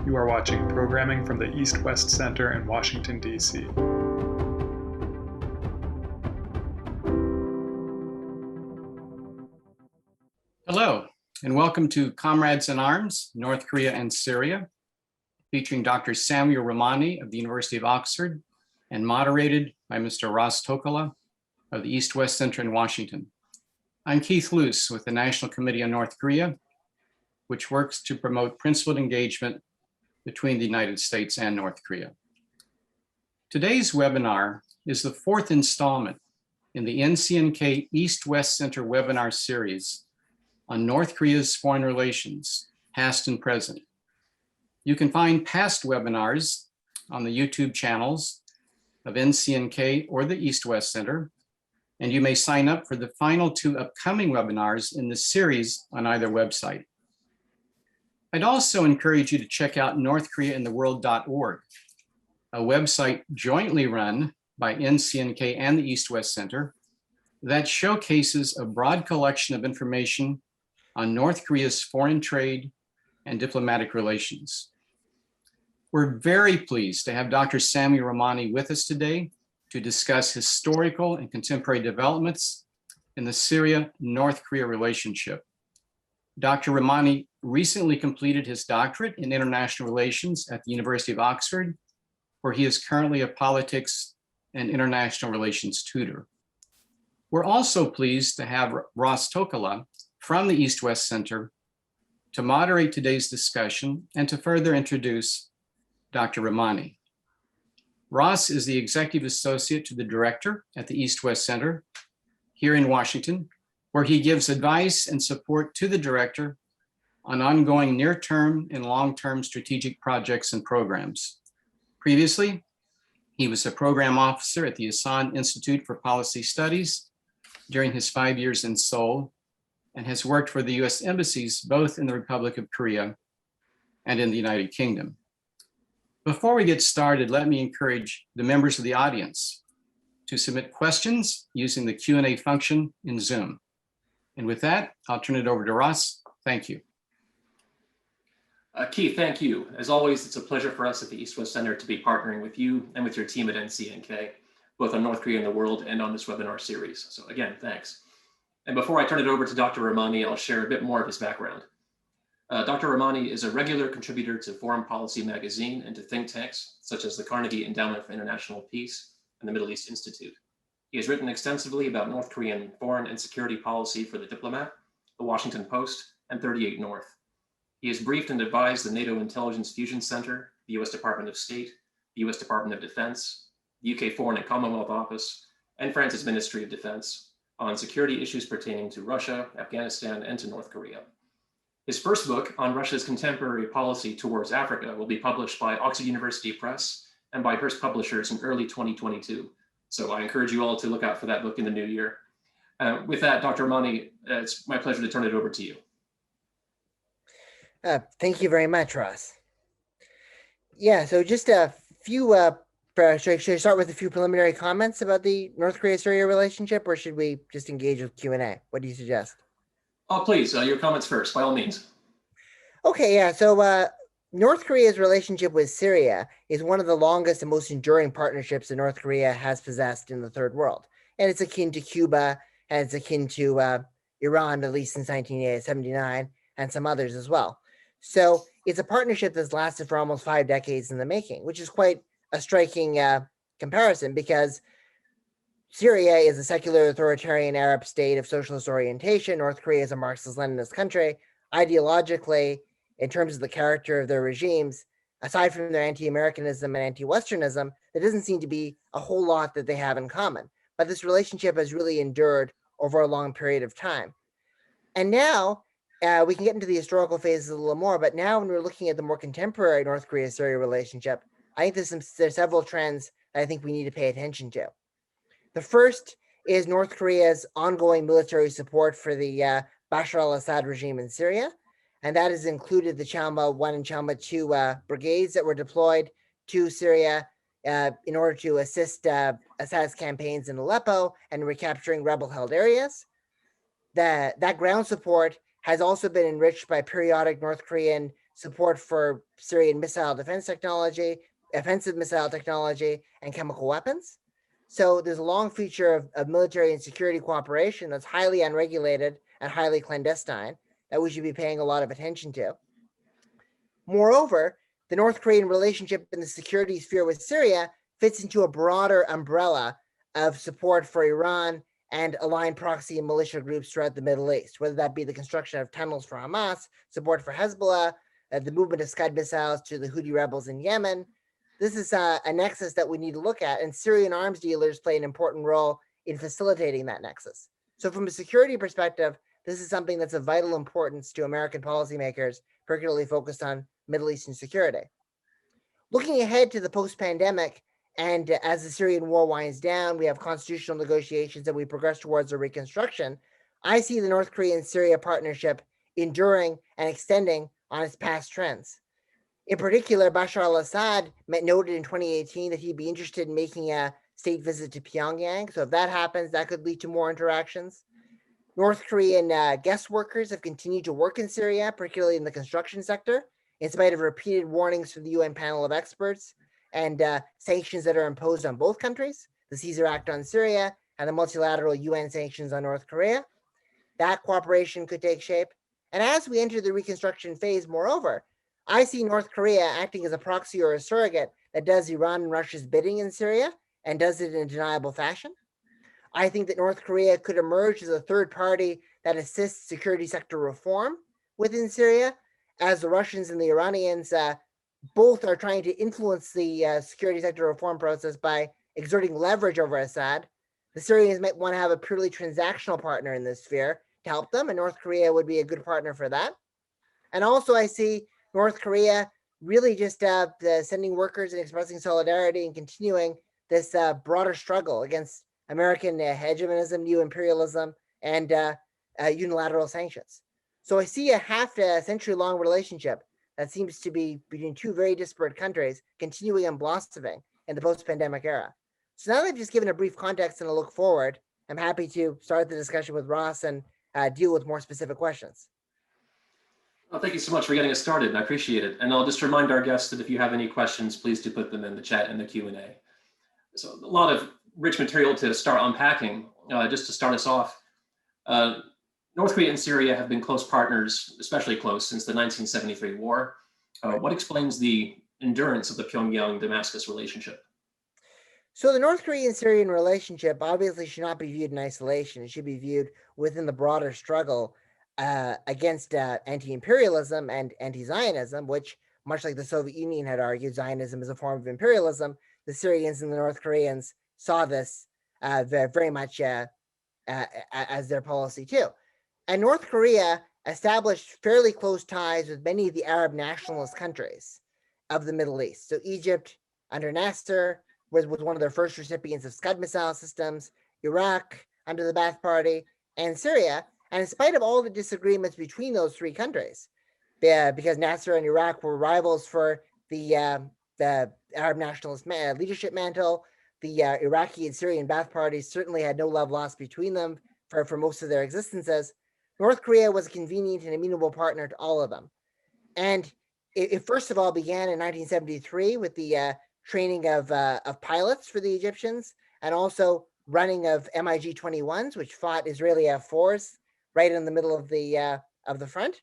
You are watching programming from the East-West Center in Washington, D.C. Hello, and welcome to Comrades in Arms, North Korea and Syria, featuring Dr. Samuel Ramani of the University of Oxford and moderated by Mr. Ross Tokola of the East-West Center in Washington. I'm Keith Luse with the National Committee on North Korea, which works to promote principled engagement between the United States and North Korea. Today's webinar is the fourth installment in the NCNK East-West Center webinar series on North Korea's foreign relations, past and present. You can find past webinars on the YouTube channels of NCNK or the East-West Center, and you may sign up for the final two upcoming webinars in the series on either website. I'd also encourage you to check out northkoreaintheworld.org, a website jointly run by NCNK and the East-West Center that showcases a broad collection of information on North Korea's foreign trade and diplomatic relations. We're very pleased to have Dr. Samuel Ramani with us today to discuss historical and contemporary developments in the Syria-North Korea relationship. Dr. Ramani recently completed his doctorate in international relations at the University of Oxford, where he is currently a politics and international relations tutor. We're also pleased to have Ross Tokola from the East-West Center to moderate today's discussion and to further introduce Dr. Ramani. Ross is the Executive Associate to the Director at the East-West Center here in Washington, where he gives advice and support to the Director on ongoing near-term and long-term strategic projects and programs. Previously, he was a program officer at the Assad Institute for Policy Studies during his 5 years in Seoul, and has worked for the U.S. embassies both in the Republic of Korea and in the United Kingdom. Before we get started, let me encourage the members of the audience to submit questions using the Q&A function in Zoom. And with that, I'll turn it over to Ross. Thank you. Keith, thank you. As always, it's a pleasure for us at the East-West Center to be partnering with you and with your team at NCNK, both on North Korea and the world and on this webinar series. So again, thanks. And before I turn it over to Dr. Ramani, I'll share a bit more of his background. Dr. Ramani is a regular contributor to Foreign Policy magazine and to think tanks, such as the Carnegie Endowment for International Peace and the Middle East Institute. He has written extensively about North Korean foreign and security policy for The Diplomat, The Washington Post, and 38 North. He has briefed and advised the NATO Intelligence Fusion Center, the US Department of State, the US Department of Defense, the UK Foreign and Commonwealth Office, and France's Ministry of Defense on security issues pertaining to Russia, Afghanistan, and to North Korea. His first book on Russia's contemporary policy towards Africa will be published by Oxford University Press and by Hearst Publishers in early 2022. So I encourage you all to look out for that book in the new year. With that, Dr. Ramani, it's my pleasure to turn it over to you. Thank you very much, Ross. Yeah, so just a few, should I start with a few preliminary comments about the North Korea-Syria relationship, or should we just engage with Q&A? What do you suggest? Oh, please, your comments first, by all means. Okay, yeah, so North Korea's relationship with Syria is one of the longest and most enduring partnerships that North Korea has possessed in the third world. And it's akin to Cuba, and it's akin to Iran, at least since 1979, and some others as well. So it's a partnership that's lasted for almost 5 decades in the making, which is quite a striking comparison, because Syria is a secular authoritarian Arab state of socialist orientation. North Korea is a Marxist-Leninist country. Ideologically, in terms of the character of their regimes, aside from their anti-Americanism and anti-Westernism, there doesn't seem to be a whole lot that they have in common. But this relationship has really endured over a long period of time. And now, we can get into the historical phases a little more, but now when we're looking at the more contemporary North Korea-Syria relationship, I think there's several trends that I think we need to pay attention to. The first is North Korea's ongoing military support for the Bashar al-Assad regime in Syria, and that has included the Chalma 1 and Chalma 2 brigades that were deployed to Syria in order to assist Assad's campaigns in Aleppo and recapturing rebel-held areas. That ground support has also been enriched by periodic North Korean support for Syrian missile defense technology, offensive missile technology, and chemical weapons. So there's a long future of military and security cooperation that's highly unregulated and highly clandestine that we should be paying a lot of attention to. Moreover, the North Korean relationship in the security sphere with Syria fits into a broader umbrella of support for Iran and aligned proxy and militia groups throughout the Middle East, whether that be the construction of tunnels for Hamas, support for Hezbollah, the movement of Scud missiles to the Houthi rebels in Yemen. This is a nexus that we need to look at, and Syrian arms dealers play an important role in facilitating that nexus. So from a security perspective, this is something that's of vital importance to American policymakers, particularly focused on Middle Eastern security. Looking ahead to the post-pandemic, and as the Syrian war winds down, we have constitutional negotiations and we progress towards a reconstruction. I see the North Korean-Syria partnership enduring and extending on its past trends. In particular, Bashar al-Assad noted in 2018 that he'd be interested in making a state visit to Pyongyang. So if that happens, that could lead to more interactions. North Korean guest workers have continued to work in Syria, particularly in the construction sector, in spite of repeated warnings from the UN panel of experts and sanctions that are imposed on both countries, the Caesar Act on Syria and the multilateral UN sanctions on North Korea. That cooperation could take shape. And as we enter the reconstruction phase, moreover, I see North Korea acting as a proxy or a surrogate that does Iran and Russia's bidding in Syria and does it in a deniable fashion. I think that North Korea could emerge as a third party that assists security sector reform within Syria, as the Russians and the Iranians both are trying to influence the security sector reform process by exerting leverage over Assad. The Syrians might want to have a purely transactional partner in this sphere to help them, and North Korea would be a good partner for that. And also I see North Korea really just sending workers and expressing solidarity and continuing this broader struggle against American hegemonism, new imperialism, and unilateral sanctions. So I see a half-century-long relationship that seems to be between two very disparate countries continuing and blossoming in the post-pandemic era. So now that I've just given a brief context and a look forward, I'm happy to start the discussion with Ross and deal with more specific questions. Well, thank you so much for getting us started. I appreciate it. And I'll just remind our guests that if you have any questions, please do put them in the chat and the Q&A. So a lot of rich material to start unpacking. Just to start us off, North Korea and Syria have been close partners, especially close, since the 1973 war. What explains the endurance of the Pyongyang-Damascus relationship? So the North Korean-Syrian relationship obviously should not be viewed in isolation. It should be viewed within the broader struggle against anti-imperialism and anti-Zionism, which, much like the Soviet Union had argued, Zionism is a form of imperialism. The Syrians and the North Koreans saw this very much as their policy too. And North Korea established fairly close ties with many of the Arab nationalist countries of the Middle East. So Egypt, under Nasser, was one of their first recipients of Scud missile systems, Iraq, under the Ba'ath Party, and Syria. And in spite of all the disagreements between those three countries, because Nasser and Iraq were rivals for the Arab nationalist leadership mantle, the Iraqi and Syrian Ba'ath parties certainly had no love lost between them for most of their existences. North Korea was a convenient and amenable partner to all of them. And it first of all began in 1973 with the training of pilots for the Egyptians, and also running of MiG-21s, which fought Israeli F-4s right in the middle of the front.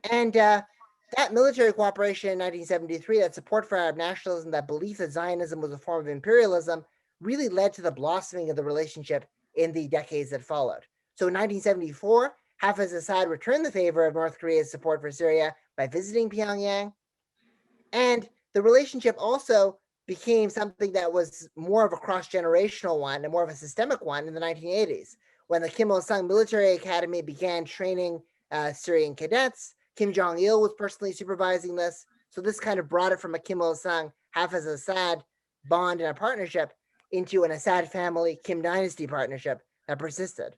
And that military cooperation in 1973, that support for Arab nationalism, that belief that Zionism was a form of imperialism, really led to the blossoming of the relationship in the decades that followed. So in 1974, Hafiz Assad returned the favor of North Korea's support for Syria by visiting Pyongyang. And the relationship also became something that was more of a cross-generational one and more of a systemic one in the 1980s, when the Kim Il-sung Military Academy began training Syrian cadets. Kim Jong-il was personally supervising this. So this kind of brought it from a Kim Il-sung, Hafiz Assad bond and a partnership into an Assad family, Kim dynasty partnership that persisted.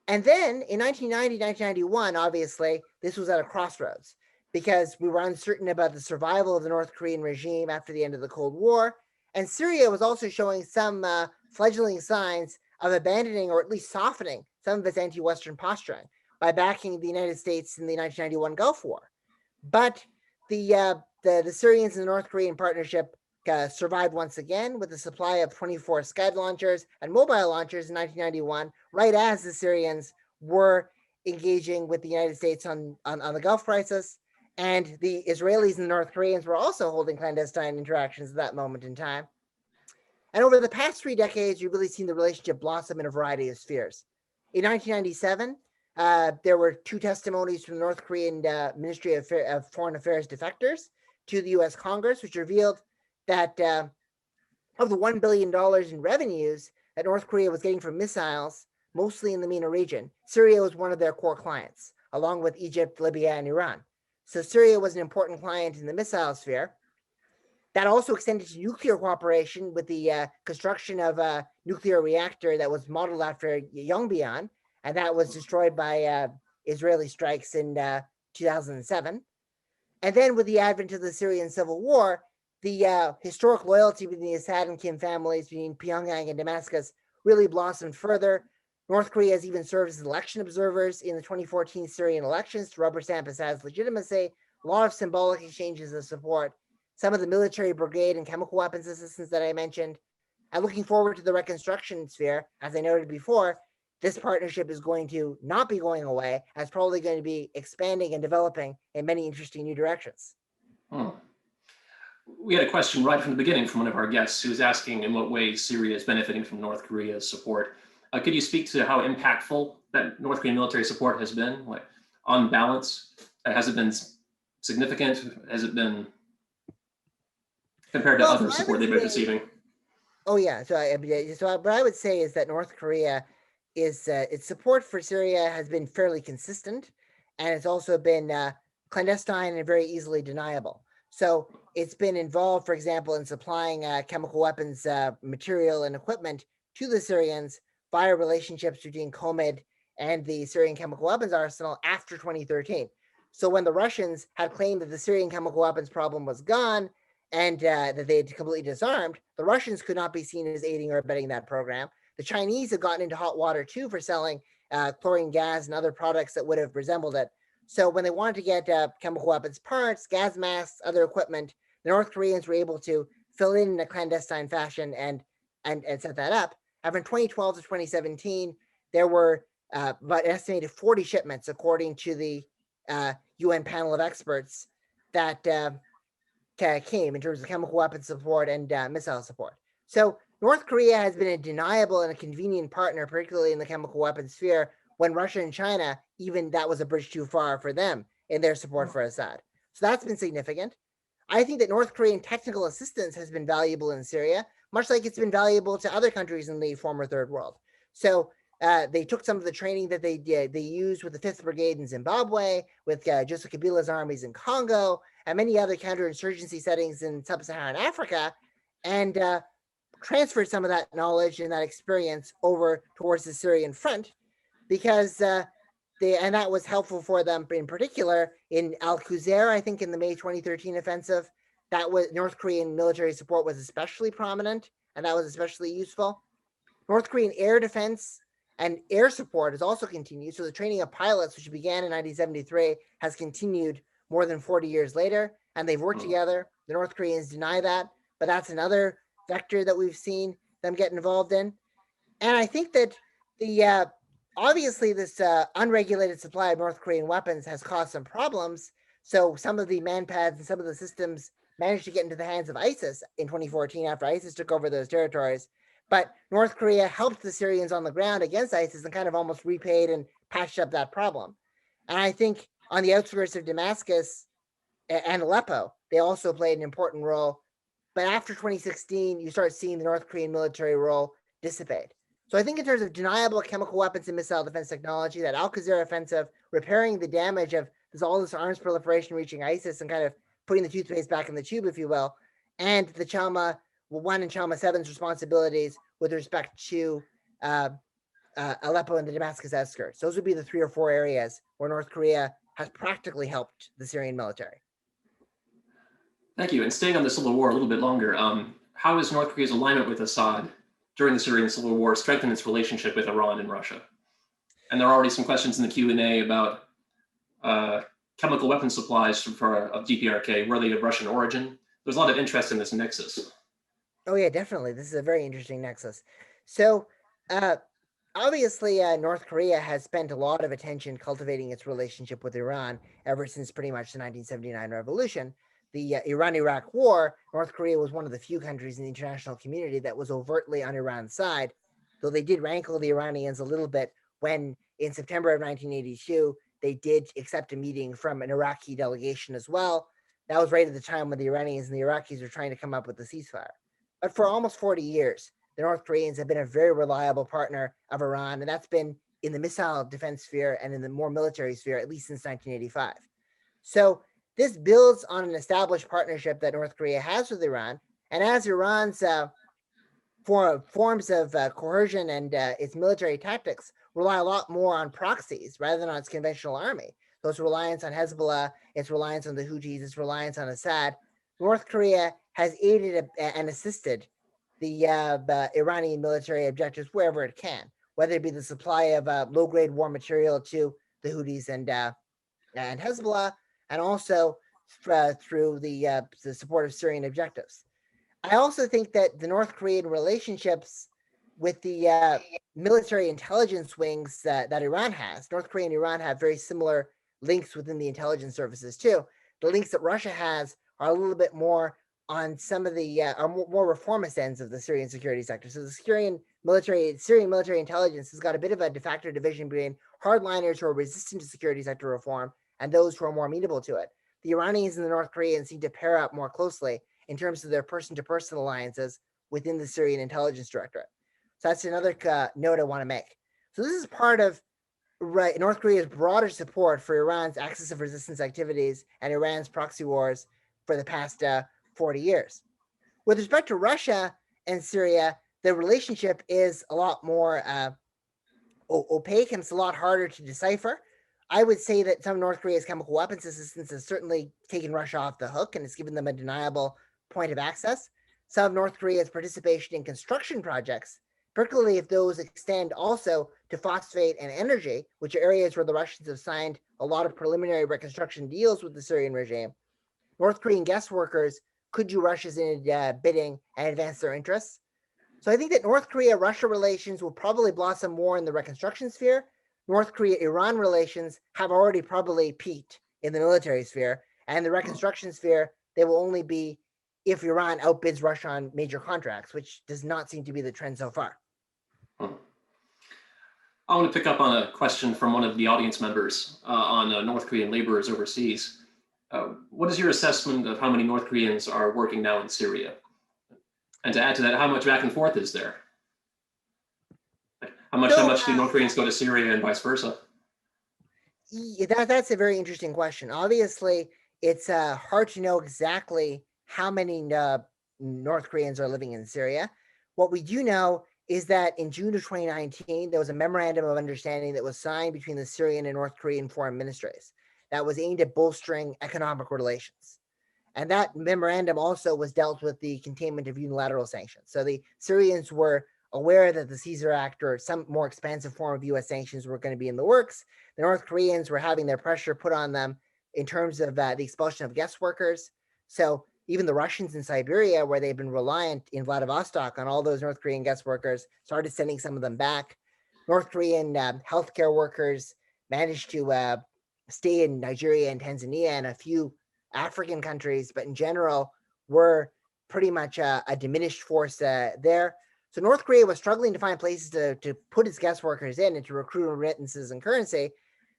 And then in 1990, 1991, obviously, this was at a crossroads because we were uncertain about the survival of the North Korean regime after the end of the Cold War. And Syria was also showing some fledgling signs of abandoning or at least softening some of its anti-Western posturing by backing the United States in the 1991 Gulf War. But the Syrians and the North Korean partnership survived once again with a supply of 24 Scud launchers and mobile launchers in 1991, right as the Syrians were engaging with the United States on the Gulf crisis. And the Israelis and the North Koreans were also holding clandestine interactions at that moment in time. And over the past 3 decades, you've really seen the relationship blossom in a variety of spheres. In 1997, there were 2 testimonies from the North Korean Ministry of Foreign Affairs defectors to the US Congress, which revealed that of the $1 billion in revenues that North Korea was getting from missiles, mostly in the MENA region, Syria was one of their core clients, along with Egypt, Libya, and Iran. So Syria was an important client in the missile sphere. That also extended to nuclear cooperation with the construction of a nuclear reactor that was modeled after Yongbyon, and that was destroyed by Israeli strikes in 2007. And then with the advent of the Syrian Civil War, the historic loyalty between the Assad and Kim families, between Pyongyang and Damascus, really blossomed further. North Korea has even served as election observers in the 2014 Syrian elections to rubber stamp Assad's legitimacy. A lot of symbolic exchanges of support. Some of the military brigade and chemical weapons assistance that I mentioned. And looking forward to the reconstruction sphere, as I noted before, this partnership is going to not be going away, and it's probably going to be expanding and developing in many interesting new directions. We had a question right from the beginning from one of our guests who was asking in what ways Syria is benefiting from North Korea's support. Could you speak to how impactful that North Korean military support has been? Like, on balance, has it been significant? Has it been compared to other support they've been receiving? Oh yeah, what I would say is that North Korea is its support for Syria has been fairly consistent, and it's also been clandestine and very easily deniable. So it's been involved, for example, in supplying chemical weapons material and equipment to the Syrians via relationships between COMID and the Syrian chemical weapons arsenal after 2013. So when the Russians had claimed that the Syrian chemical weapons problem was gone and that they had completely disarmed, the Russians could not be seen as aiding or abetting that program. The Chinese had gotten into hot water too for selling chlorine gas and other products that would have resembled it. So when they wanted to get chemical weapons parts, gas masks, other equipment, the North Koreans were able to fill in a clandestine fashion and set that up. And from 2012 to 2017, there were about an estimated 40 shipments, according to the UN panel of experts, that came in terms of chemical weapons support and missile support. So North Korea has been a deniable and a convenient partner, particularly in the chemical weapons sphere, when Russia and China, even that was a bridge too far for them in their support for Assad. So that's been significant. I think that North Korean technical assistance has been valuable in Syria, much like it's been valuable to other countries in the former Third World. So they took some of the training that they used with the 5th Brigade in Zimbabwe, with Joseph Kabila's armies in Congo, and many other counterinsurgency settings in sub-Saharan Africa, and transferred some of that knowledge and that experience over towards the Syrian front, because and that was helpful for them in particular in Al-Qusair, I think in the May 2013 offensive. That was North Korean military support was especially prominent, and that was especially useful. North Korean air defense and air support has also continued. So the training of pilots, which began in 1973, has continued more than 40 years later, and they've worked together. The North Koreans deny that, but that's another vector that we've seen them get involved in. And I think that the obviously this unregulated supply of North Korean weapons has caused some problems. So some of the manpads and some of the systems managed to get into the hands of ISIS in 2014 after ISIS took over those territories. But North Korea helped the Syrians on the ground against ISIS and kind of almost repaid and patched up that problem. And I think on the outskirts of Damascus and Aleppo, they also played an important role. But after 2016, you start seeing the North Korean military role dissipate. So I think in terms of deniable chemical weapons and missile defense technology, that Al-Qusair offensive, repairing the damage of all this arms proliferation reaching ISIS and kind of putting the toothpaste back in the tube, if you will, and the Chalma 1 and Chalma 7's responsibilities with respect to Aleppo and the Damascus outskirts. Those would be the 3 or 4 areas where North Korea has practically helped the Syrian military. Thank you. And staying on the Civil War a little bit longer, how is North Korea's alignment with Assad during the Syrian Civil War strengthened its relationship with Iran and Russia? And there are already some questions in the Q&A about chemical weapon supplies of DPRK, were they of Russian origin? There's a lot of interest in this nexus. Oh yeah, definitely. This is a very interesting nexus. So, obviously, North Korea has spent a lot of attention cultivating its relationship with Iran ever since pretty much the 1979 revolution. The Iran-Iraq War, North Korea was one of the few countries in the international community that was overtly on Iran's side, though they did rankle the Iranians a little bit when, in September of 1982, they did accept a meeting from an Iraqi delegation as well. That was right at the time when the Iranians and the Iraqis were trying to come up with the ceasefire. But for almost 40 years, the North Koreans have been a very reliable partner of Iran, and that's been in the missile defense sphere and in the more military sphere, at least since 1985. So this builds on an established partnership that North Korea has with Iran, and as Iran's forms of coercion and its military tactics rely a lot more on proxies rather than on its conventional army. So its reliance on Hezbollah, its reliance on the Houthis, its reliance on Assad. North Korea has aided and assisted the Iranian military objectives wherever it can, whether it be the supply of low-grade war material to the Houthis and Hezbollah, and also through the support of Syrian objectives. I also think that the North Korean relationships with the military intelligence wings that Iran has, North Korea and Iran have very similar links within the intelligence services too. The links that Russia has are a little bit more on some of the more reformist ends of the Syrian security sector. So the Syrian military intelligence has got a bit of a de facto division between hardliners who are resistant to security sector reform and those who are more amenable to it. The Iranians and the North Koreans seem to pair up more closely in terms of their person-to-person alliances within the Syrian intelligence directorate. So that's another note I want to make. So this is part of North Korea's broader support for Iran's axis of resistance activities and Iran's proxy wars for the past 40 years. With respect to Russia and Syria, the relationship is a lot more opaque and it's a lot harder to decipher. I would say that some of North Korea's chemical weapons assistance has certainly taken Russia off the hook and has given them a deniable point of access. Some of North Korea's participation in construction projects, particularly if those extend also to phosphate and energy, which are areas where the Russians have signed a lot of preliminary reconstruction deals with the Syrian regime. North Korean guest workers could do Russia's bidding and advance their interests. So I think that North Korea-Russia relations will probably blossom more in the reconstruction sphere. North Korea-Iran relations have already probably peaked in the military sphere, and the reconstruction sphere, they will only be if Iran outbids Russia on major contracts, which does not seem to be the trend so far. I want to pick up on a question from one of the audience members on North Korean laborers overseas. What is your assessment of how many North Koreans are working now in Syria? And to add to that, how much back and forth is there? How much do North Koreans go to Syria and vice versa? That's a very interesting question. Obviously, it's hard to know exactly how many North Koreans are living in Syria. What we do know is that in June of 2019, there was a memorandum of understanding that was signed between the Syrian and North Korean foreign ministries that was aimed at bolstering economic relations. And that memorandum also was dealt with the containment of unilateral sanctions. So the Syrians were aware that the Caesar Act or some more expansive form of US sanctions were going to be in the works. The North Koreans were having their pressure put on them in terms of the expulsion of guest workers. So even the Russians in Siberia, where they've been reliant in Vladivostok on all those North Korean guest workers, started sending some of them back. North Korean healthcare workers managed to stay in Nigeria and Tanzania and a few African countries, but in general, were pretty much a diminished force there. So North Korea was struggling to find places to put its guest workers in and to recruit remittances and currency.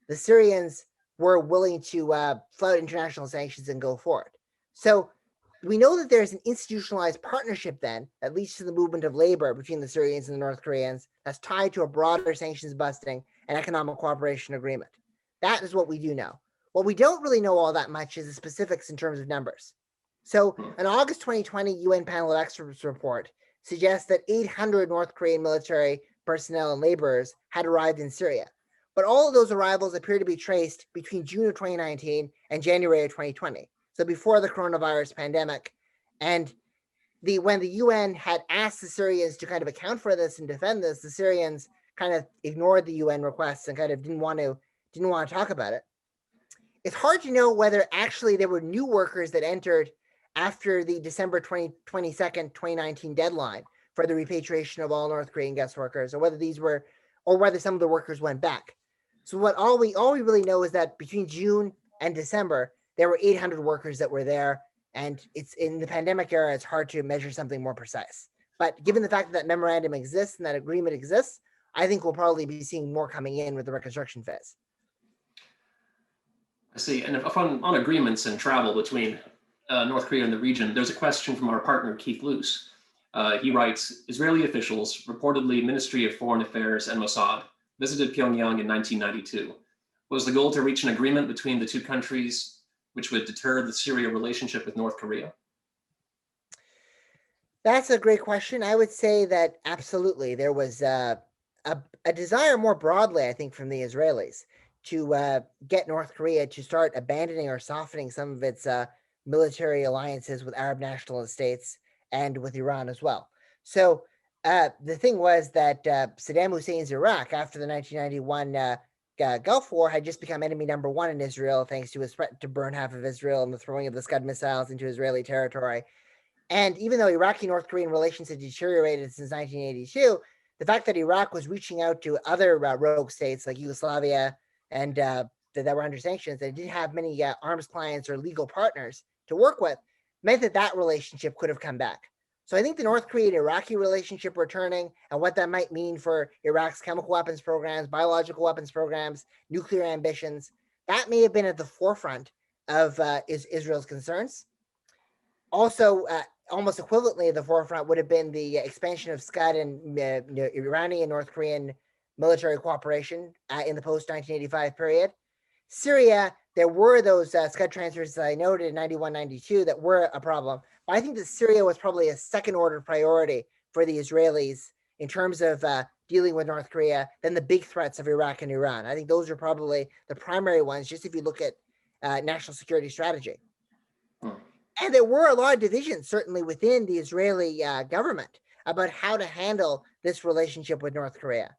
The Syrians were willing to flout international sanctions and go forward. So we know that there's an institutionalized partnership then that leads to the movement of labor between the Syrians and the North Koreans that's tied to a broader sanctions busting and economic cooperation agreement. That is what we do know. What we don't really know all that much is the specifics in terms of numbers. So an August 2020 UN panel of experts report suggests that 800 North Korean military personnel and laborers had arrived in Syria. But all of those arrivals appear to be traced between June of 2019 and January of 2020. So before the coronavirus pandemic. And when the UN had asked the Syrians to kind of account for this and defend this, the Syrians kind of ignored the UN requests and kind of didn't want to talk about it. it's hard to know whether actually there were new workers that entered after the December 22nd, 2019 deadline for the repatriation of all North Korean guest workers, or whether some of the workers went back. So all we really know is that between June and December, there were 800 workers that were there. And it's in the pandemic era, it's hard to measure something more precise. But given the fact that memorandum exists and that agreement exists, I think we'll probably be seeing more coming in with the reconstruction phase. I see. And if on agreements and travel between North Korea and the region, there's a question from our partner, Keith Luse. He writes, Israeli officials, reportedly Ministry of Foreign Affairs and Mossad, visited Pyongyang in 1992. Was the goal to reach an agreement between the two countries which would deter the Syria relationship with North Korea? That's a great question. I would say that absolutely. There was a desire more broadly, I think, from the Israelis to get North Korea to start abandoning or softening some of its military alliances with Arab nationalist states and with Iran as well. So the thing was that Saddam Hussein's Iraq, after the 1991 Gulf War, had just become enemy number one in Israel, thanks to his threat to burn half of Israel and the throwing of the Scud missiles into Israeli territory. And even though Iraqi-North Korean relations had deteriorated since 1982, the fact that Iraq was reaching out to other rogue states like Yugoslavia and that were under sanctions, that didn't have many arms clients or legal partners to work with, meant that relationship could have come back. So I think the North Korean-Iraqi relationship returning and what that might mean for Iraq's chemical weapons programs, biological weapons programs, nuclear ambitions, that may have been at the forefront of Israel's concerns. Also, almost equivalently at the forefront would have been the expansion of Scud and Iranian and North Korean military cooperation in the post-1985 period. Syria, there were those Scud transfers that I noted in 91, 92 that were a problem. But I think that Syria was probably a second-order priority for the Israelis in terms of dealing with North Korea than the big threats of Iraq and Iran. I think those are probably the primary ones, just if you look at national security strategy. And there were a lot of divisions, certainly within the Israeli government, about how to handle this relationship with North Korea.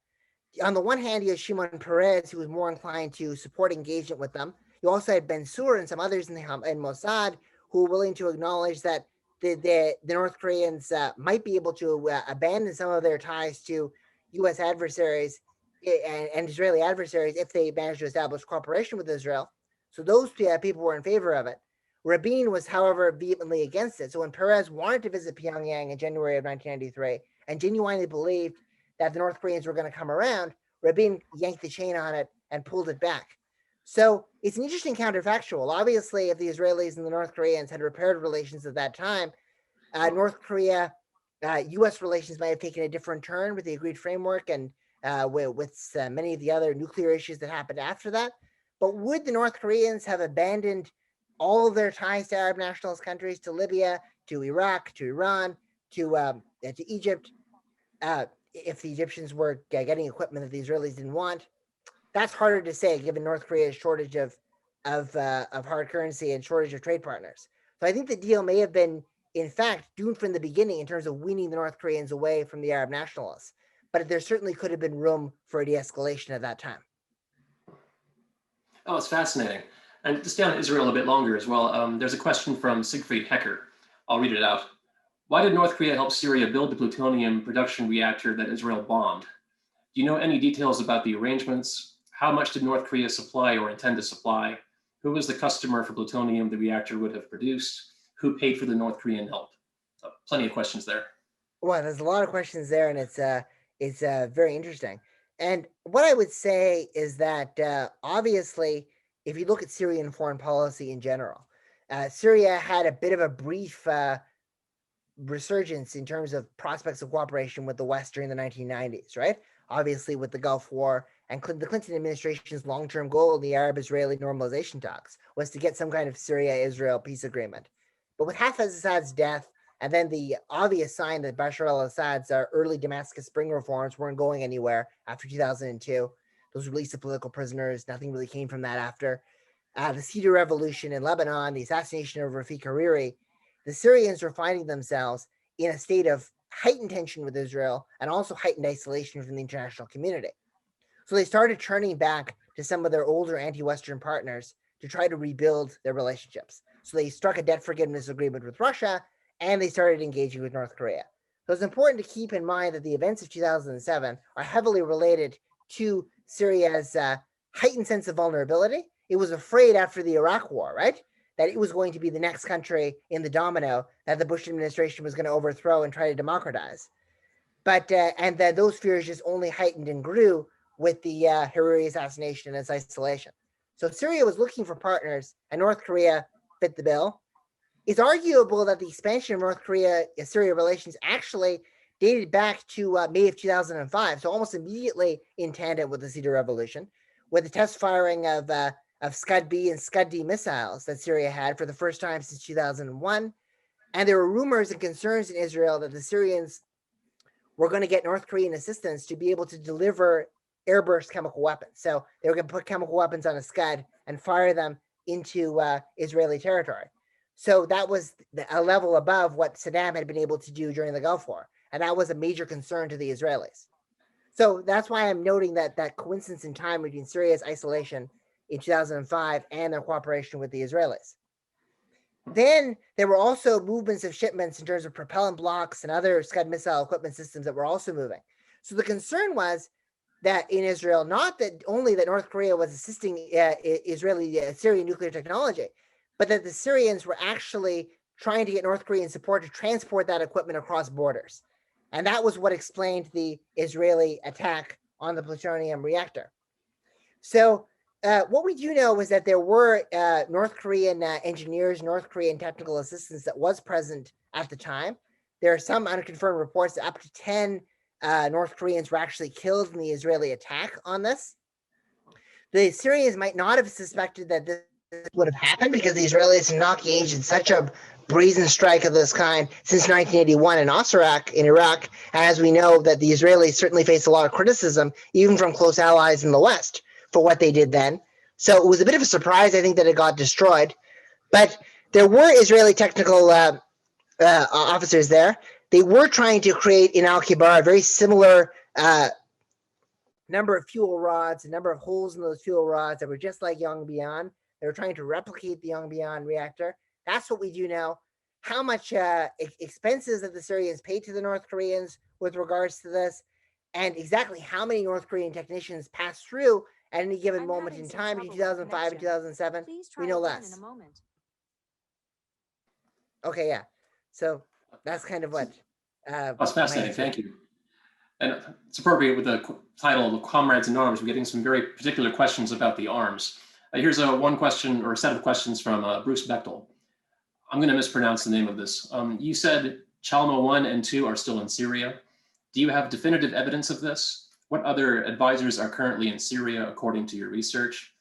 On the one hand, you had Shimon Peres, who was more inclined to support engagement with them. You also had Ben Sur and some others in Mossad who were willing to acknowledge that the North Koreans might be able to abandon some of their ties to U.S. adversaries and Israeli adversaries if they managed to establish cooperation with Israel. So those people were in favor of it. Rabin was, however, vehemently against it. So when Peres wanted to visit Pyongyang in January of 1993 and genuinely believed that the North Koreans were going to come around, Rabin yanked the chain on it and pulled it back. So it's an interesting counterfactual. Obviously, if the Israelis and the North Koreans had repaired relations at that time, North Korea, U.S. relations might have taken a different turn with the agreed framework and with many of the other nuclear issues that happened after that. But would the North Koreans have abandoned all of their ties to Arab nationalist countries, to Libya, to Iraq, to Iran, to Egypt, if the Egyptians were getting equipment that the Israelis didn't want? That's harder to say, given North Korea's shortage of hard currency and shortage of trade partners. So I think the deal may have been, in fact, doomed from the beginning in terms of weaning the North Koreans away from the Arab nationalists. But there certainly could have been room for a de-escalation at that time. Oh, it's fascinating. And to stay on Israel a bit longer as well, there's a question from Siegfried Hecker. I'll read it out. Why did North Korea help Syria build the plutonium production reactor that Israel bombed? Do you know any details about the arrangements? How much did North Korea supply or intend to supply? Who was the customer for plutonium the reactor would have produced? Who paid for the North Korean help? So plenty of questions there. Well, there's a lot of questions there, and it's very interesting. And what I would say is that obviously, if you look at Syrian foreign policy in general, Syria had a bit of a brief resurgence in terms of prospects of cooperation with the West during the 1990s, right? Obviously, with the Gulf War and the Clinton administration's long-term goal in the Arab-Israeli normalization talks was to get some kind of Syria-Israel peace agreement. But with Assad's death, and then the obvious sign that Bashar al-Assad's early Damascus Spring reforms weren't going anywhere after 2002, those release of political prisoners, nothing really came from that after. The Cedar Revolution in Lebanon, the assassination of Rafiq Hariri, the Syrians were finding themselves in a state of heightened tension with Israel and also heightened isolation from the international community. So they started turning back to some of their older anti-Western partners to try to rebuild their relationships. So they struck a debt forgiveness agreement with Russia, and they started engaging with North Korea. So it's important to keep in mind that the events of 2007 are heavily related to Syria's heightened sense of vulnerability. It was afraid after the Iraq War, right, that it was going to be the next country in the domino that the Bush administration was going to overthrow and try to democratize. But and that those fears just only heightened and grew with the Hariri assassination and its isolation. So Syria was looking for partners, and North Korea fit the bill. It's arguable that the expansion of North Korea-Syria relations actually dated back to May of 2005, so almost immediately in tandem with the Cedar Revolution, with the test firing of Scud-B and Scud-D missiles that Syria had for the first time since 2001. And there were rumors and concerns in Israel that the Syrians were going to get North Korean assistance to be able to deliver airburst chemical weapons. So they were going to put chemical weapons on a Scud and fire them into Israeli territory. So that was a level above what Saddam had been able to do during the Gulf War. And that was a major concern to the Israelis. So that's why I'm noting that coincidence in time between Syria's isolation in 2005 and their cooperation with the Israelis. Then there were also movements of shipments in terms of propellant blocks and other Scud missile equipment systems that were also moving. So the concern was that in Israel, not that only that North Korea was assisting Syrian nuclear technology, but that the Syrians were actually trying to get North Korean support to transport that equipment across borders. And that was what explained the Israeli attack on the plutonium reactor. So what we do know is that there were North Korean engineers, North Korean technical assistance that was present at the time. There are some unconfirmed reports that up to 10 North Koreans were actually killed in the Israeli attack on this. The Syrians might not have suspected that this would have happened because the Israelis had not engaged in such a brazen strike of this kind since 1981 in Osirak in Iraq. And as we know, that the Israelis certainly faced a lot of criticism, even from close allies in the West, for what they did then. So it was a bit of a surprise, I think, that it got destroyed. But there were Israeli technical officers there. They were trying to create in Al-Kibar a very similar number of fuel rods, a number of holes in those fuel rods that were just like Yongbyon. They were trying to replicate the Yongbyon reactor. That's what we do now. How much expenses that the Syrians paid to the North Koreans with regards to this, and exactly how many North Korean technicians passed through at any given moment in time between 2005 and 2007, we know less. Okay, yeah. So that's kind of what. That's fascinating. Thank you. And it's appropriate with the title of Comrades in Arms. We're getting some very particular questions about the arms. Here's one question or a set of questions from Bruce Bechtel. I'm going to mispronounce the name of this. You said Chalma 1 and 2 are still in Syria. Do you have definitive evidence of this? What other advisors are currently in Syria, according to your research?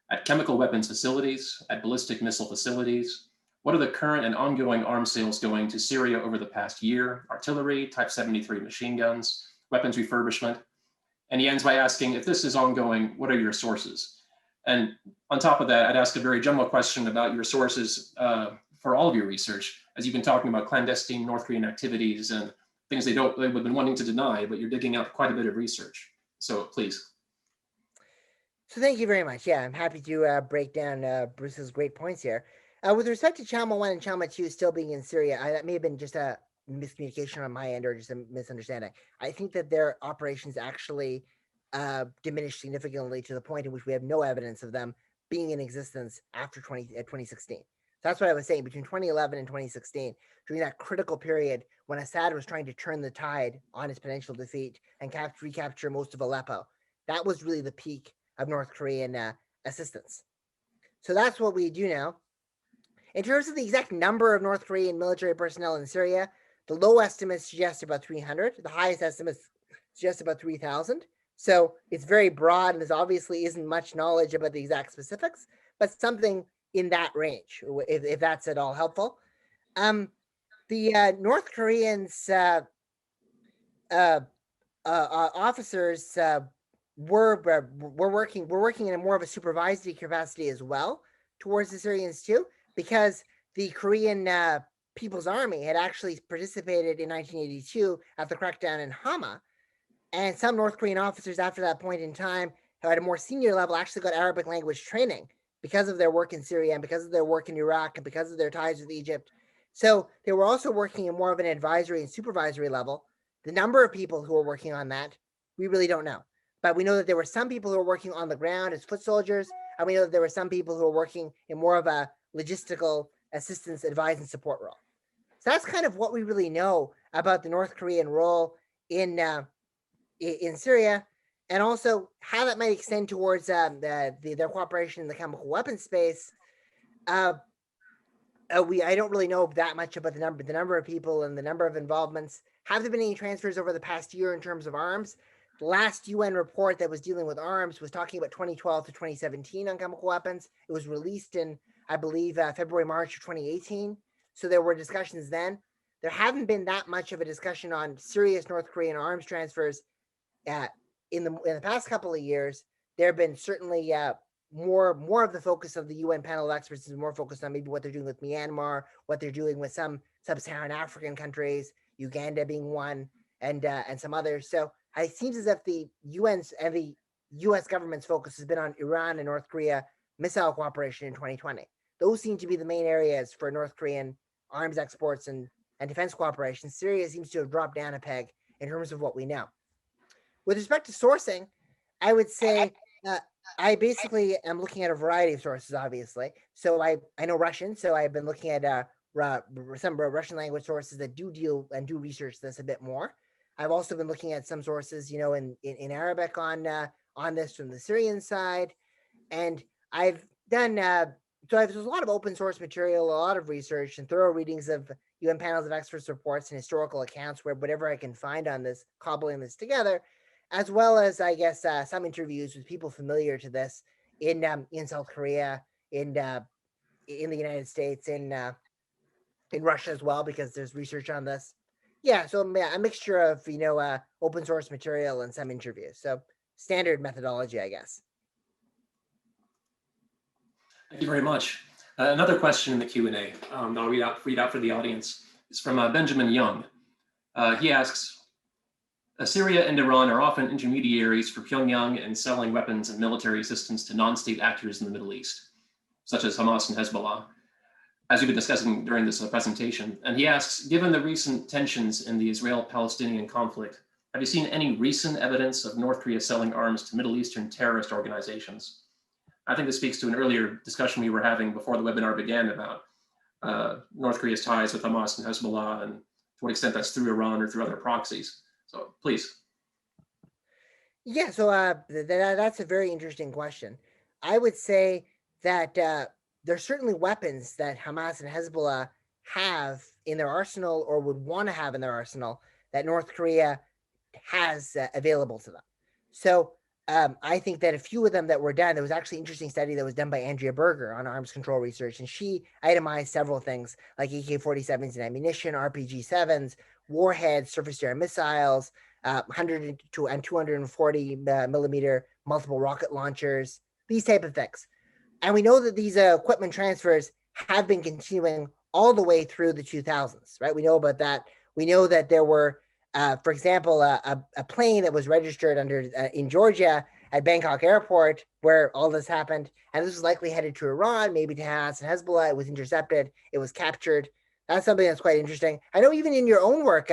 At chemical weapons facilities, at ballistic missile facilities? What are the current and ongoing arms sales going to Syria over the past year? Artillery, Type 73 machine guns, weapons refurbishment? And he ends by asking, if this is ongoing, what are your sources? And on top of that, I'd ask a very general question about your sources for all of your research, as you've been talking about clandestine North Korean activities and things they've been wanting to deny, but you're digging out quite a bit of research. So please. So thank you very much. Yeah, I'm happy to break down Bruce's great points here. With respect to Chalma 1 and Chalma 2 still being in Syria, that may have been just a miscommunication on my end or just a misunderstanding. I think that their operations actually diminished significantly to the point in which we have no evidence of them being in existence after 2016. That's what I was saying. Between 2011 and 2016, during that critical period when Assad was trying to turn the tide on his potential defeat and recapture most of Aleppo, that was really the peak of North Korean assistance. So that's what we do now. In terms of the exact number of North Korean military personnel in Syria, the low estimates suggest about 300. The highest estimates suggest about 3,000. So it's very broad, and there obviously isn't much knowledge about the exact specifics, but something in that range, if that's at all helpful. The North Koreans officers we're working in a more of a supervisory capacity as well towards the Syrians too, because the Korean People's Army had actually participated in 1982 at the crackdown in Hama, and some North Korean officers after that point in time, who at a more senior level, actually got Arabic language training because of their work in Syria and because of their work in Iraq and because of their ties with Egypt. So they were also working in more of an advisory and supervisory level. The number of people who were working on that, we really don't know. But we know that there were some people who were working on the ground as foot soldiers, and we know that there were some people who were working in more of a logistical assistance, advise, and support role. So that's kind of what we really know about the North Korean role in Syria, and also how that might extend towards their cooperation in the chemical weapons space. I don't really know that much about the number of people and the number of involvements. Have there been any transfers over the past year in terms of arms? The last UN report that was dealing with arms was talking about 2012 to 2017 on chemical weapons. It was released in, I believe, February, March of 2018. So there were discussions then. There haven't been that much of a discussion on serious North Korean arms transfers in the past couple of years. There have been certainly more of the focus of the UN panel of experts is more focused on maybe what they're doing with Myanmar, what they're doing with some sub-Saharan African countries, Uganda being one, and some others. So it seems as if the UN's and the US government's focus has been on Iran and North Korea missile cooperation in 2020. Those seem to be the main areas for North Korean arms exports and defense cooperation. Syria seems to have dropped down a peg in terms of what we know. With respect to sourcing, I would say I basically am looking at a variety of sources, obviously. So I know Russian, so I've been looking at some Russian language sources that do deal and do research this a bit more. I've also been looking at some sources, in Arabic on this from the Syrian side, and I've done there's a lot of open source material, a lot of research, and thorough readings of UN panels of experts reports and historical accounts, where whatever I can find on this, cobbling this together, as well as I guess some interviews with people familiar to this in South Korea, in the United States, in Russia as well, because there's research on this. Yeah, so a mixture of open source material and some interviews. So standard methodology, I guess. Thank you very much. Another question in the Q&A I'll read out for the audience is from Benjamin Young. He asks, Syria and Iran are often intermediaries for Pyongyang in selling weapons and military assistance to non-state actors in the Middle East, such as Hamas and Hezbollah, as we've been discussing during this presentation. And he asks, given the recent tensions in the Israel-Palestinian conflict, have you seen any recent evidence of North Korea selling arms to Middle Eastern terrorist organizations? I think this speaks to an earlier discussion we were having before the webinar began about North Korea's ties with Hamas and Hezbollah and to what extent that's through Iran or through other proxies. So please. Yeah, so that's a very interesting question. I would say that there's certainly weapons that Hamas and Hezbollah have in their arsenal or would want to have in their arsenal that North Korea has available to them. So I think that a few of them that were done, there was actually an interesting study that was done by Andrea Berger on arms control research, and she itemized several things like AK-47s and ammunition, RPG-7s, warheads, surface-to-air missiles, 100 and 240 millimeter multiple rocket launchers, these type of things. And we know that these equipment transfers have been continuing all the way through the 2000s, right? We know about that. We know that there were, for example, a plane that was registered in Georgia at Bangkok Airport where all this happened. And this was likely headed to Iran, maybe to Hamas and Hezbollah. It was intercepted. It was captured. That's something that's quite interesting. I know even in your own work,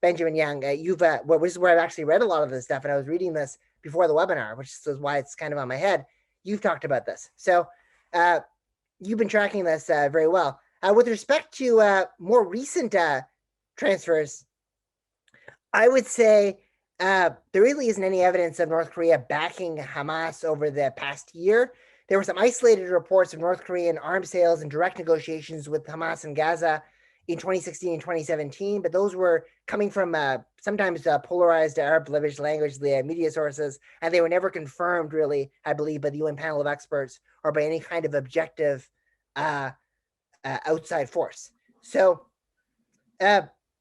Benjamin Young, this is where I've actually read a lot of this stuff. And I was reading this before the webinar, which is why it's kind of on my head. You've talked about this. So you've been tracking this very well. With respect to more recent transfers, I would say there really isn't any evidence of North Korea backing Hamas over the past year. There were some isolated reports of North Korean arms sales and direct negotiations with Hamas in Gaza in 2016 and 2017, but those were coming from sometimes polarized Arab language media sources, and they were never confirmed really, I believe, by the UN panel of experts or by any kind of objective outside force. So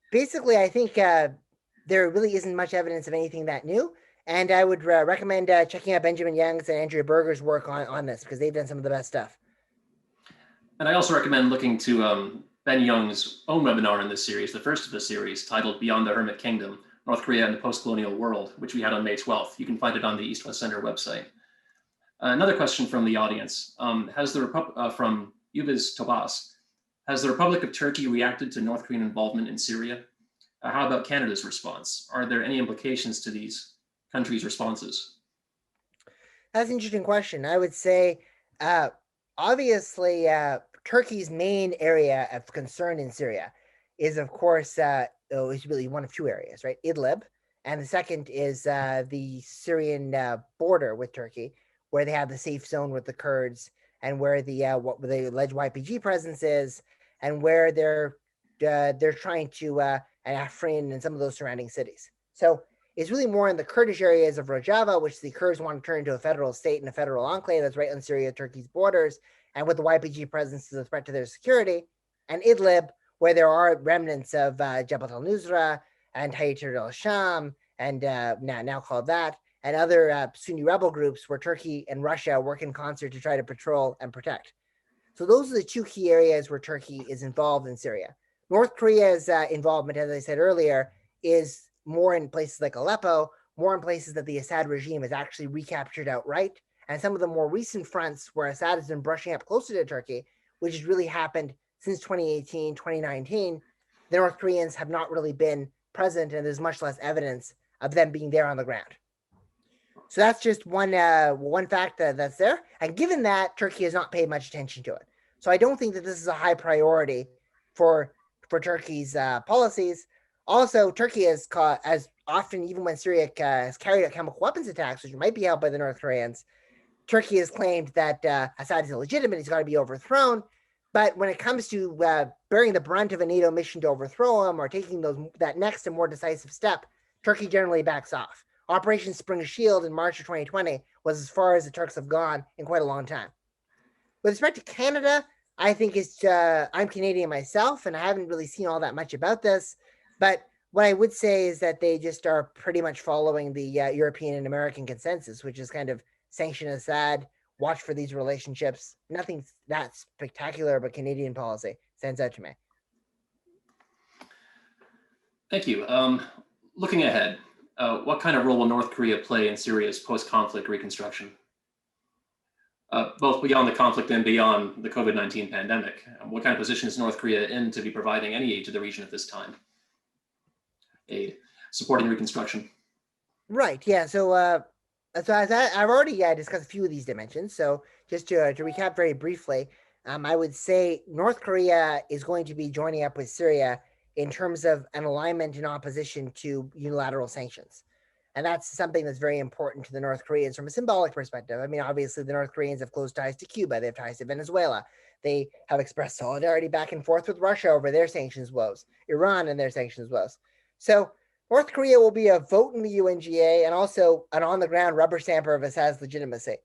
basically, I think there really isn't much evidence of anything that new, and I would recommend checking out Benjamin Young's and Andrea Berger's work on this, because they've done some of the best stuff. And I also recommend looking to Ben Young's own webinar in this series, the first of the series, titled Beyond the Hermit Kingdom, North Korea and the Post-Colonial World, which we had on May 12th. You can find it on the East West Center website. Another question from the audience. From Yuviz Tobas, has the Republic of Turkey reacted to North Korean involvement in Syria? How about Canada's response? Are there any implications to these countries' responses? That's an interesting question. I would say, obviously, Turkey's main area of concern in Syria is, of course, is really one of two areas, right? Idlib, and the second is the Syrian border with Turkey, where they have the safe zone with the Kurds, and where the what the alleged YPG presence is, and where they're trying to and Afrin and some of those surrounding cities. So it's really more in the Kurdish areas of Rojava, which the Kurds want to turn into a federal state and a federal enclave that's right on Syria-Turkey's borders, and with the YPG presence as a threat to their security, and Idlib, where there are remnants of Jabhat al-Nusra and Hayat al-Sham, and now called that, and other Sunni rebel groups where Turkey and Russia work in concert to try to patrol and protect. So those are the two key areas where Turkey is involved in Syria. North Korea's involvement, as I said earlier, is more in places like Aleppo, more in places that the Assad regime has actually recaptured outright, and some of the more recent fronts where Assad has been brushing up closer to Turkey, which has really happened since 2018, 2019, the North Koreans have not really been present, and there's much less evidence of them being there on the ground. So that's just one fact that's there. And given that, Turkey has not paid much attention to it. So I don't think that this is a high priority for Turkey's policies. Also, Turkey has as often, even when Syria has carried out chemical weapons attacks, which might be held by the North Koreans, Turkey has claimed that Assad is illegitimate, he's got to be overthrown. But when it comes to bearing the brunt of a NATO mission to overthrow him or taking that next and more decisive step, Turkey generally backs off. Operation Spring Shield in March of 2020 was as far as the Turks have gone in quite a long time. With respect to Canada, I think I'm Canadian myself, and I haven't really seen all that much about this. But what I would say is that they just are pretty much following the European and American consensus, which is kind of sanction Assad, watch for these relationships. Nothing that spectacular, but Canadian policy stands out to me. Thank you. Looking ahead, what kind of role will North Korea play in Syria's post-conflict reconstruction? Both beyond the conflict and beyond the COVID-19 pandemic. What kind of position is North Korea in to be providing any aid to the region at this time? Aid, supporting reconstruction. Right, yeah, so as I've already discussed a few of these dimensions. So just to recap very briefly, I would say North Korea is going to be joining up with Syria in terms of an alignment in opposition to unilateral sanctions. And that's something that's very important to the North Koreans from a symbolic perspective. I mean, obviously, the North Koreans have close ties to Cuba. They have ties to Venezuela. They have expressed solidarity back and forth with Russia over their sanctions woes, Iran and their sanctions woes. So North Korea will be a vote in the UNGA and also an on-the-ground rubber stamper of Assad's legitimacy.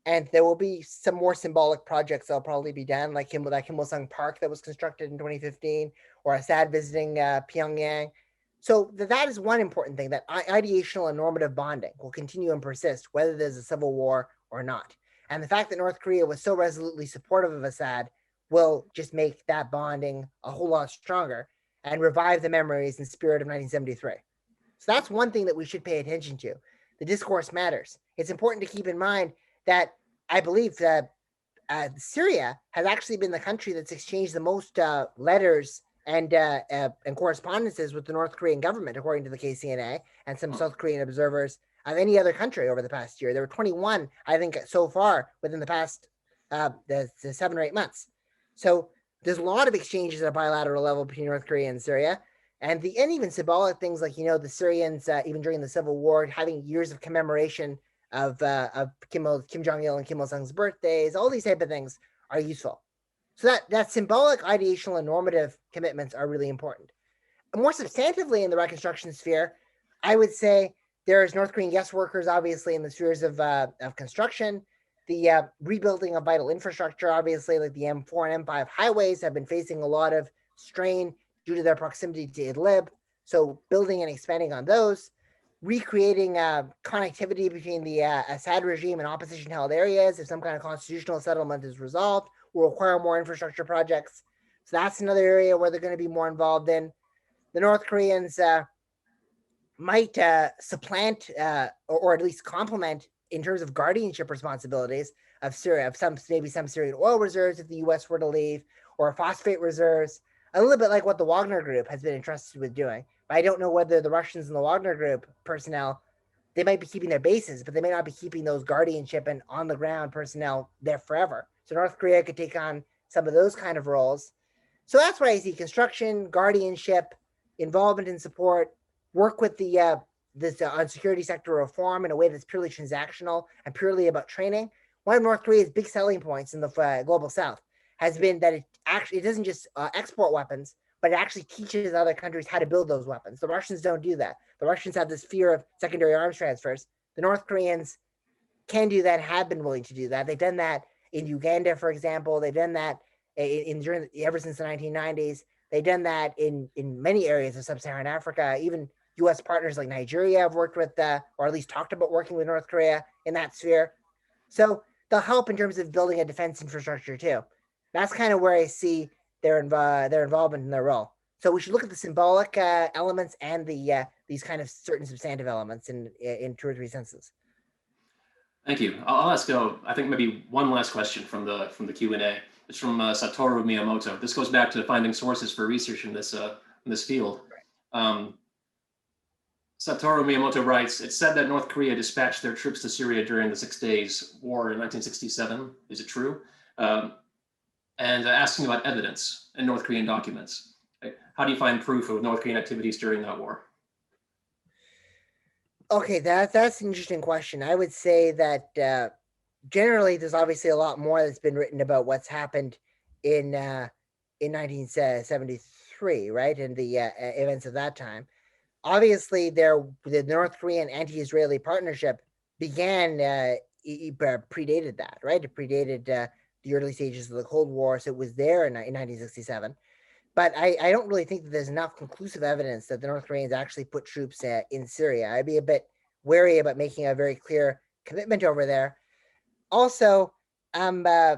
And there will be some more symbolic projects that'll probably be done, like Kim Il-sung Park that was constructed in 2015, or Assad visiting Pyongyang. So that is one important thing, that ideational and normative bonding will continue and persist, whether there's a civil war or not. And the fact that North Korea was so resolutely supportive of Assad will just make that bonding a whole lot stronger and revive the memories and spirit of 1973. So that's one thing that we should pay attention to. The discourse matters. It's important to keep in mind that I believe that Syria has actually been the country that's exchanged the most letters and correspondences with the North Korean government, according to the KCNA and some South Korean observers, of any other country over the past year. There were 21, I think, so far within the past the 7 or 8 months. So there's a lot of exchanges at a bilateral level between North Korea and Syria. And even symbolic things like, the Syrians, even during the Civil War, having years of commemoration of Kim Jong-il and Kim Il-sung's birthdays, all these type of things are useful. So that symbolic, ideational, and normative commitments are really important. More substantively in the reconstruction sphere, I would say there's North Korean guest workers, obviously, in the spheres of construction. The rebuilding of vital infrastructure, obviously, like the M4 and M5 highways have been facing a lot of strain due to their proximity to Idlib. So building and expanding on those, recreating connectivity between the Assad regime and opposition-held areas if some kind of constitutional settlement is resolved, will require more infrastructure projects. So that's another area where they're going to be more involved in. The North Koreans might supplant or at least complement in terms of guardianship responsibilities of Syria, of maybe some Syrian oil reserves if the US were to leave, or phosphate reserves, a little bit like what the Wagner Group has been entrusted with doing. But I don't know whether the Russians and the Wagner Group personnel, they might be keeping their bases, but they may not be keeping those guardianship and on the ground personnel there forever. So North Korea could take on some of those kind of roles. So that's why I see construction, guardianship, involvement and support, work with the on security sector reform in a way that's purely transactional and purely about training. One of North Korea's big selling points in the global South has been that it doesn't just export weapons, but it actually teaches other countries how to build those weapons. The Russians don't do that. The Russians have this fear of secondary arms transfers. The North Koreans can do that, have been willing to do that. They've done that in Uganda, for example. They've done that ever since the 1990s. They've done that in many areas of sub-Saharan Africa. Even U.S. partners like Nigeria have worked with, or at least talked about working with North Korea in that sphere. So they'll help in terms of building a defense infrastructure too. That's kind of where I see their involvement in their role. So we should look at the symbolic elements and these kind of certain substantive elements in 2 or 3 senses. Thank you. I'll ask, I think maybe one last question from the Q&A. It's from Satoru Miyamoto. This goes back to finding sources for research in this field. Satoru Miyamoto writes, "It's said that North Korea dispatched their troops to Syria during the 6 Days War in 1967. Is it true?" And asking about evidence in North Korean documents. How do you find proof of North Korean activities during that war? Okay, that's an interesting question. I would say that generally there's obviously a lot more that's been written about what's happened in 1973, right, and the events of that time. Obviously, the North Korean anti-Israeli partnership began predated that, right? It predated the early stages of the Cold War, so it was there in 1967. But I don't really think that there's enough conclusive evidence that the North Koreans actually put troops in Syria. I'd be a bit wary about making a very clear commitment over there. Also, I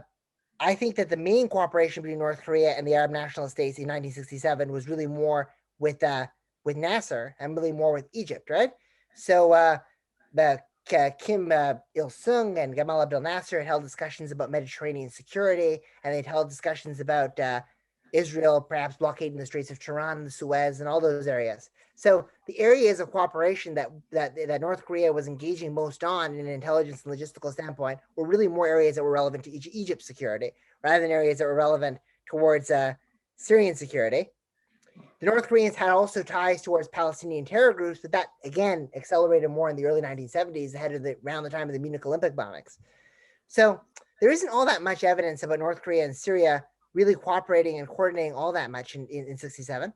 think that the main cooperation between North Korea and the Arab national states in 1967 was really more with Nasser and really more with Egypt, right? So Kim Il-sung and Gamal Abdel Nasser had held discussions about Mediterranean security, and they'd held discussions about Israel perhaps blockading the Straits of Tiran and the Suez and all those areas. So the areas of cooperation that North Korea was engaging most on in an intelligence and logistical standpoint were really more areas that were relevant to Egypt's security rather than areas that were relevant towards Syrian security. The North Koreans had also ties towards Palestinian terror groups, but that again accelerated more in the early 1970s, around the time of the Munich Olympic bombings. So there isn't all that much evidence about North Korea and Syria really cooperating and coordinating all that much in 67.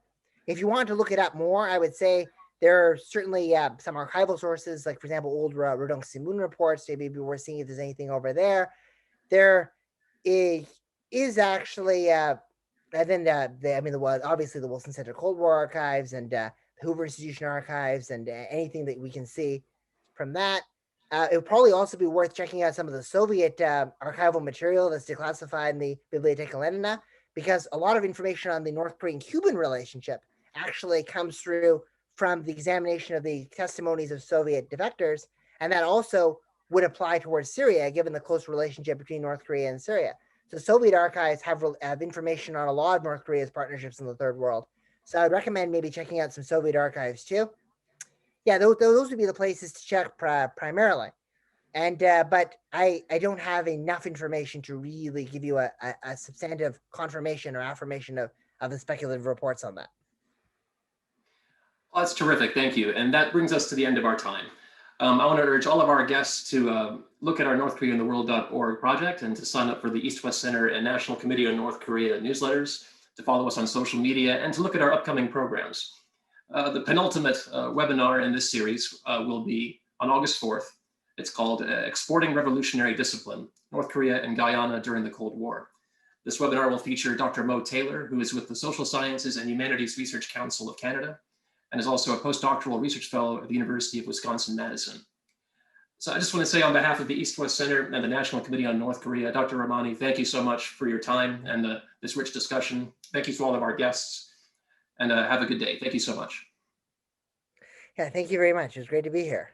If you want to look it up more, I would say there are certainly some archival sources, like, for example, old Rodong Simun reports. Maybe we're seeing if there's anything over there. There is actually, and then obviously the Wilson Center Cold War archives and the Hoover Institution archives and anything that we can see from that. It would probably also be worth checking out some of the Soviet archival material that's declassified in the Bibliotheca Lenina, because a lot of information on the North Korean-Cuban relationship actually comes through from the examination of the testimonies of Soviet defectors, and that also would apply towards Syria, given the close relationship between North Korea and Syria. So Soviet archives have information on a lot of North Korea's partnerships in the Third World. So I'd recommend maybe checking out some Soviet archives too. Yeah, those would be the places to check primarily. And but I don't have enough information to really give you a substantive confirmation or affirmation of the speculative reports on that. Well, that's terrific. Thank you. And that brings us to the end of our time. I want to urge all of our guests to look at our NorthKoreaInTheWorld.org project and to sign up for the East-West Center and National Committee on North Korea newsletters, to follow us on social media, and to look at our upcoming programs. The penultimate webinar in this series will be on August 4th. It's called Exporting Revolutionary Discipline, North Korea and Guyana During the Cold War. This webinar will feature Dr. Mo Taylor, who is with the Social Sciences and Humanities Research Council of Canada, and is also a postdoctoral research fellow at the University of Wisconsin-Madison. So I just want to say on behalf of the East-West Center and the National Committee on North Korea, Dr. Ramani, thank you so much for your time and this rich discussion. Thank you to all of our guests, and have a good day. Thank you so much. Yeah, thank you very much. It was great to be here.